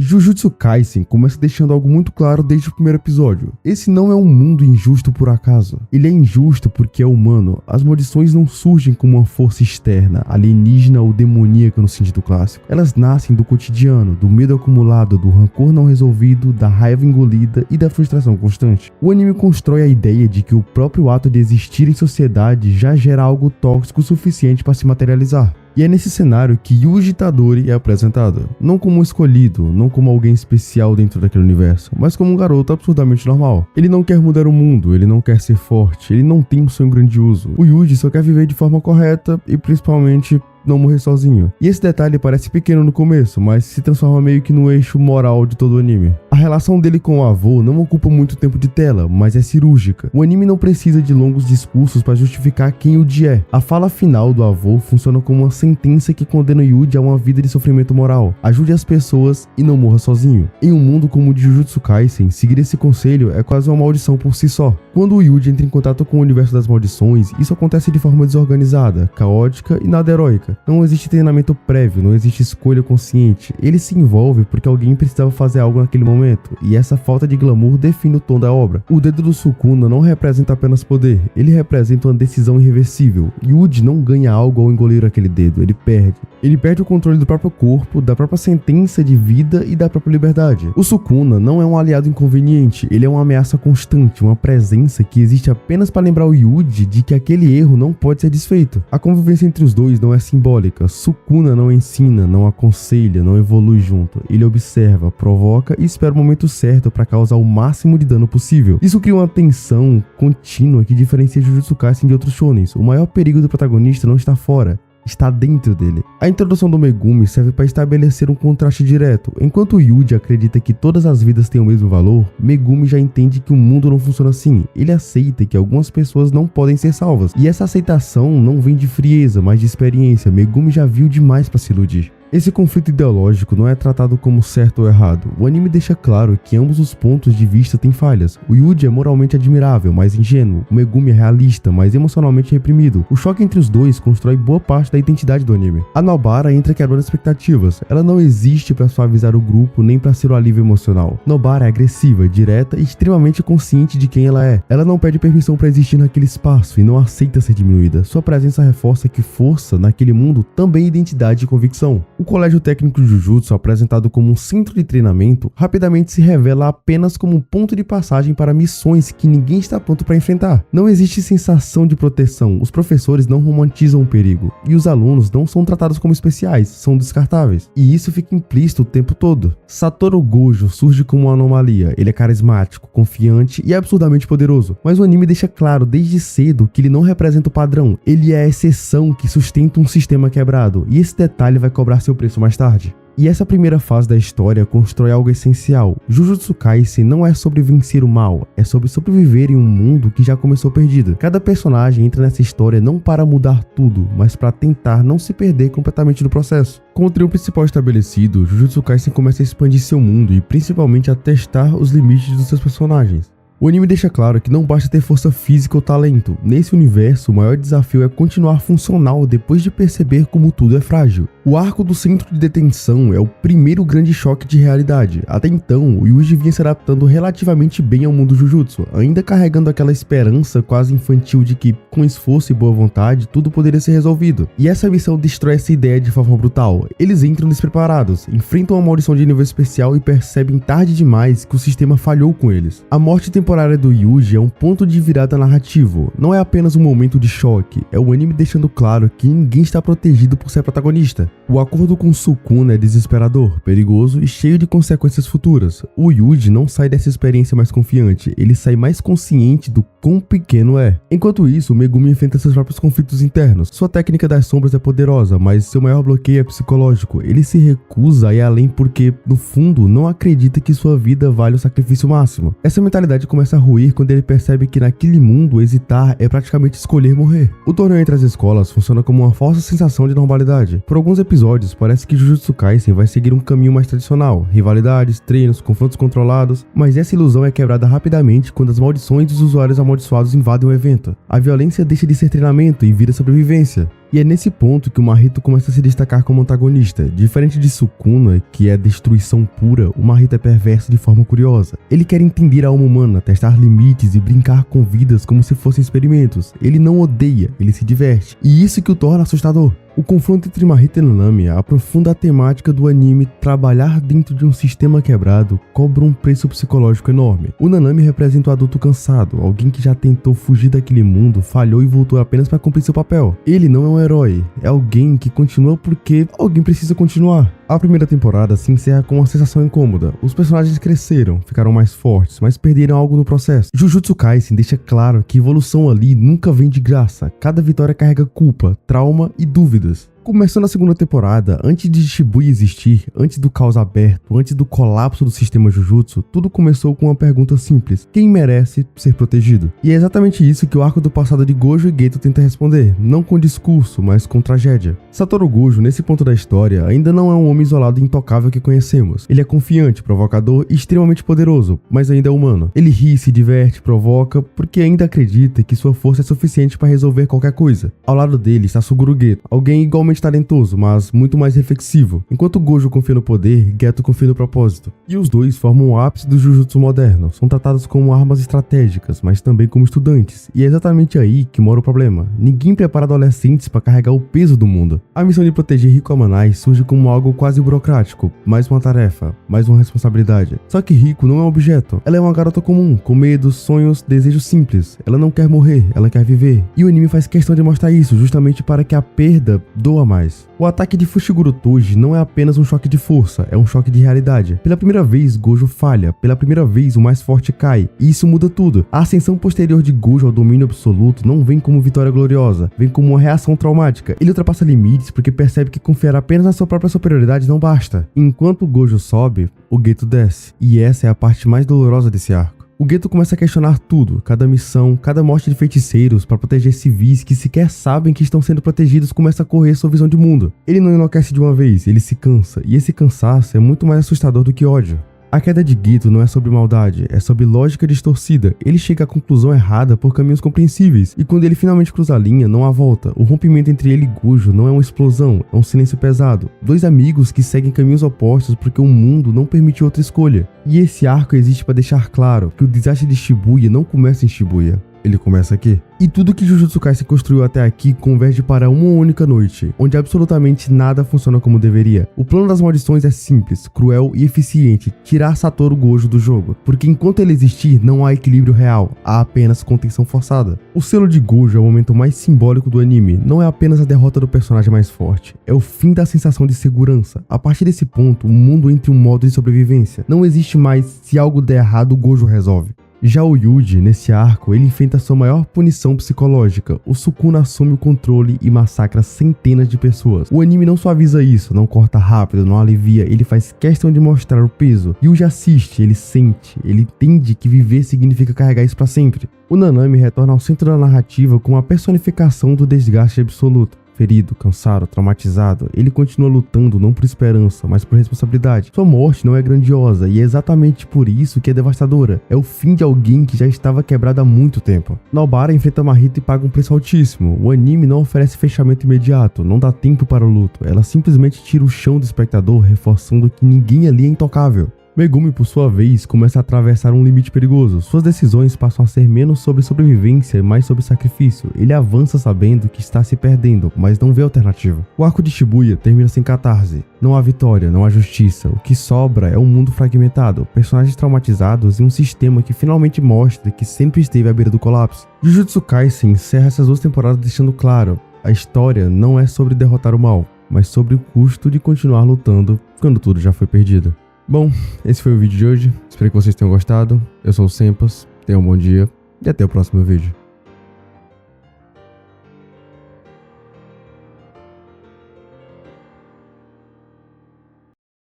Jujutsu Kaisen começa deixando algo muito claro desde o primeiro episódio. Esse não é um mundo injusto por acaso. Ele é injusto porque é humano. As maldições não surgem como uma força externa, alienígena ou demoníaca no sentido clássico. Elas nascem do cotidiano, do medo acumulado, do rancor não resolvido, da raiva engolida e da frustração constante. O anime constrói a ideia de que o próprio ato de existir em sociedade já gera algo tóxico o suficiente para se materializar. E é nesse cenário que Yuji Itadori é apresentado, não como um escolhido, não como alguém especial dentro daquele universo, mas como um garoto absurdamente normal. Ele não quer mudar o mundo, ele não quer ser forte, ele não tem um sonho grandioso. O Yuji só quer viver de forma correta e principalmente não morrer sozinho. E esse detalhe parece pequeno no começo, mas se transforma meio que no eixo moral de todo o anime. A relação dele com o avô não ocupa muito tempo de tela, mas é cirúrgica. O anime não precisa de longos discursos para justificar quem Yuji é. A fala final do avô funciona como uma sentença que condena Yuji a uma vida de sofrimento moral. Ajude as pessoas e não morra sozinho. Em um mundo como o de Jujutsu Kaisen, seguir esse conselho é quase uma maldição por si só. Quando o Yuji entra em contato com o universo das maldições, isso acontece de forma desorganizada, caótica e nada heróica. Não existe treinamento prévio, não existe escolha consciente. Ele se envolve porque alguém precisava fazer algo naquele momento, e essa falta de glamour define o tom da obra. O dedo do Sukuna não representa apenas poder, ele representa uma decisão irreversível. Yuji não ganha algo ao engolir aquele dedo, ele perde. Ele perde o controle do próprio corpo, da própria sentença de vida e da própria liberdade. O Sukuna não é um aliado inconveniente, ele é uma ameaça constante, uma presença que existe apenas para lembrar o Yuji de que aquele erro não pode ser desfeito. A convivência entre os dois não é simbólica. Sukuna não ensina, não aconselha, não evolui junto. Ele observa, provoca e espera o momento certo para causar o máximo de dano possível. Isso cria uma tensão contínua que diferencia Jujutsu Kaisen de outros shonens. O maior perigo do protagonista não está fora, está dentro dele. A introdução do Megumi serve para estabelecer um contraste direto. Enquanto Yuji acredita que todas as vidas têm o mesmo valor, Megumi já entende que o mundo não funciona assim. Ele aceita que algumas pessoas não podem ser salvas. E essa aceitação não vem de frieza, mas de experiência. Megumi já viu demais para se iludir. Esse conflito ideológico não é tratado como certo ou errado. O anime deixa claro que ambos os pontos de vista têm falhas. O Yuji é moralmente admirável, mas ingênuo. O Megumi é realista, mas emocionalmente reprimido. O choque entre os dois constrói boa parte da identidade do anime. A Nobara entra quebrando expectativas. Ela não existe para suavizar o grupo nem para ser o alívio emocional. Nobara é agressiva, direta e extremamente consciente de quem ela é. Ela não pede permissão para existir naquele espaço e não aceita ser diminuída. Sua presença reforça que força naquele mundo também é identidade e convicção. O Colégio Técnico de Jujutsu, apresentado como um centro de treinamento, rapidamente se revela apenas como um ponto de passagem para missões que ninguém está pronto para enfrentar. Não existe sensação de proteção, os professores não romantizam o perigo, e os alunos não são tratados como especiais, são descartáveis. E isso fica implícito o tempo todo. Satoru Gojo surge como uma anomalia, ele é carismático, confiante e absurdamente poderoso, mas o anime deixa claro desde cedo que ele não representa o padrão, ele é a exceção que sustenta um sistema quebrado, e esse detalhe vai cobrar seu preço mais tarde. E essa primeira fase da história constrói algo essencial. Jujutsu Kaisen não é sobre vencer o mal, é sobre sobreviver em um mundo que já começou perdido. Cada personagem entra nessa história não para mudar tudo, mas para tentar não se perder completamente no processo. Com o trio principal estabelecido, Jujutsu Kaisen começa a expandir seu mundo e principalmente a testar os limites dos seus personagens. O anime deixa claro que não basta ter força física ou talento. Nesse universo, o maior desafio é continuar funcional depois de perceber como tudo é frágil. O arco do centro de detenção é o primeiro grande choque de realidade. Até então, o Yuji vinha se adaptando relativamente bem ao mundo Jujutsu, ainda carregando aquela esperança quase infantil de que, com esforço e boa vontade, tudo poderia ser resolvido. E essa missão destrói essa ideia de forma brutal. Eles entram despreparados, enfrentam uma maldição de nível especial e percebem tarde demais que o sistema falhou com eles. A morte temporária do Yuji é um ponto de virada narrativo. Não é apenas um momento de choque, é o anime deixando claro que ninguém está protegido por ser protagonista. O acordo com Sukuna é desesperador, perigoso e cheio de consequências futuras. O Yuji não sai dessa experiência mais confiante, ele sai mais consciente do quão pequeno é. Enquanto isso, o Megumi enfrenta seus próprios conflitos internos. Sua técnica das sombras é poderosa, mas seu maior bloqueio é psicológico. Ele se recusa a ir além porque, no fundo, não acredita que sua vida vale o sacrifício máximo. Essa mentalidade começa a ruir quando ele percebe que naquele mundo hesitar é praticamente escolher morrer. O torneio entre as escolas funciona como uma falsa sensação de normalidade. Por alguns episódios, parece que Jujutsu Kaisen vai seguir um caminho mais tradicional, rivalidades, treinos, confrontos controlados, mas essa ilusão é quebrada rapidamente quando as maldições dos usuários amaldiçoados invadem o evento. A violência deixa de ser treinamento e vira sobrevivência. E é nesse ponto que o Mahito começa a se destacar como antagonista. Diferente de Sukuna, que é destruição pura, o Mahito é perverso de forma curiosa. Ele quer entender a alma humana, testar limites e brincar com vidas como se fossem experimentos. Ele não odeia, ele se diverte. E isso que o torna assustador. O confronto entre Mahito e Nanami aprofunda a temática do anime. Trabalhar dentro de um sistema quebrado cobra um preço psicológico enorme. O Nanami representa o adulto cansado, alguém que já tentou fugir daquele mundo, falhou e voltou apenas para cumprir seu papel. Ele não é um herói, é alguém que continua porque alguém precisa continuar. A primeira temporada se encerra com uma sensação incômoda. Os personagens cresceram, ficaram mais fortes, mas perderam algo no processo. Jujutsu Kaisen deixa claro que evolução ali nunca vem de graça. Cada vitória carrega culpa, trauma e dúvidas. Começando a segunda temporada, antes de Shibuya existir, antes do caos aberto, antes do colapso do sistema Jujutsu, tudo começou com uma pergunta simples: quem merece ser protegido? E é exatamente isso que o arco do passado de Gojo e Geto tenta responder, não com discurso, mas com tragédia. Satoru Gojo, nesse ponto da história, ainda não é um homem isolado e intocável que conhecemos. Ele é confiante, provocador e extremamente poderoso, mas ainda é humano. Ele ri, se diverte, provoca, porque ainda acredita que sua força é suficiente para resolver qualquer coisa. Ao lado dele está Suguru Geto, alguém igualmente talentoso, mas muito mais reflexivo. Enquanto Gojo confia no poder, Geto confia no propósito. E os dois formam o ápice do Jujutsu moderno. São tratados como armas estratégicas, mas também como estudantes. E é exatamente aí que mora o problema. Ninguém prepara adolescentes para carregar o peso do mundo. A missão de proteger Riko Amanai surge como algo quase burocrático. Mais uma tarefa, mais uma responsabilidade. Só que Riko não é um objeto. Ela é uma garota comum, com medos, sonhos, desejos simples. Ela não quer morrer, ela quer viver. E o anime faz questão de mostrar isso, justamente para que a perda doa mais. O ataque de Fushiguro Toji não é apenas um choque de força, é um choque de realidade. Pela primeira vez, Gojo falha, pela primeira vez o mais forte cai, e isso muda tudo. A ascensão posterior de Gojo ao domínio absoluto não vem como vitória gloriosa, vem como uma reação traumática. Ele ultrapassa limites porque percebe que confiar apenas na sua própria superioridade não basta. Enquanto Gojo sobe, o Geto desce, e essa é a parte mais dolorosa desse arco. O Geto começa a questionar tudo, cada missão, cada morte de feiticeiros para proteger civis que sequer sabem que estão sendo protegidos começa a correr sua visão de mundo. Ele não enlouquece de uma vez, ele se cansa, e esse cansaço é muito mais assustador do que ódio. A queda de Geto não é sobre maldade, é sobre lógica distorcida. Ele chega à conclusão errada por caminhos compreensíveis, e quando ele finalmente cruza a linha, não há volta. O rompimento entre ele e Gojo não é uma explosão, é um silêncio pesado. Dois amigos que seguem caminhos opostos porque o mundo não permite outra escolha. E esse arco existe para deixar claro que o desastre de Shibuya não começa em Shibuya. Ele começa aqui. E tudo que Jujutsu Kaisen construiu até aqui converge para uma única noite, onde absolutamente nada funciona como deveria. O plano das maldições é simples, cruel e eficiente: tirar Satoru Gojo do jogo, porque enquanto ele existir, não há equilíbrio real, há apenas contenção forçada. O selo de Gojo é o momento mais simbólico do anime, não é apenas a derrota do personagem mais forte, é o fim da sensação de segurança. A partir desse ponto, o mundo entra em um modo de sobrevivência. Não existe mais se algo der errado, Gojo resolve. Já o Yuji, nesse arco, ele enfrenta sua maior punição psicológica. O Sukuna assume o controle e massacra centenas de pessoas. O anime não suaviza isso, não corta rápido, não alivia, ele faz questão de mostrar o peso. Yuji assiste, ele sente, ele entende que viver significa carregar isso pra sempre. O Nanami retorna ao centro da narrativa com a personificação do desgaste absoluto. Ferido, cansado, traumatizado, ele continua lutando não por esperança, mas por responsabilidade. Sua morte não é grandiosa e é exatamente por isso que é devastadora. É o fim de alguém que já estava quebrado há muito tempo. Nobara enfrenta Mahito e paga um preço altíssimo. O anime não oferece fechamento imediato, não dá tempo para o luto. Ela simplesmente tira o chão do espectador, reforçando que ninguém ali é intocável. Megumi, por sua vez, começa a atravessar um limite perigoso. Suas decisões passam a ser menos sobre sobrevivência e mais sobre sacrifício. Ele avança sabendo que está se perdendo, mas não vê alternativa. O arco de Shibuya termina sem catarse. Não há vitória, não há justiça. O que sobra é um mundo fragmentado, personagens traumatizados e um sistema que finalmente mostra que sempre esteve à beira do colapso. Jujutsu Kaisen encerra essas duas temporadas deixando claro: a história não é sobre derrotar o mal, mas sobre o custo de continuar lutando quando tudo já foi perdido. Bom, esse foi o vídeo de hoje, espero que vocês tenham gostado. Eu sou o Sempas, tenham um bom dia e até o próximo vídeo.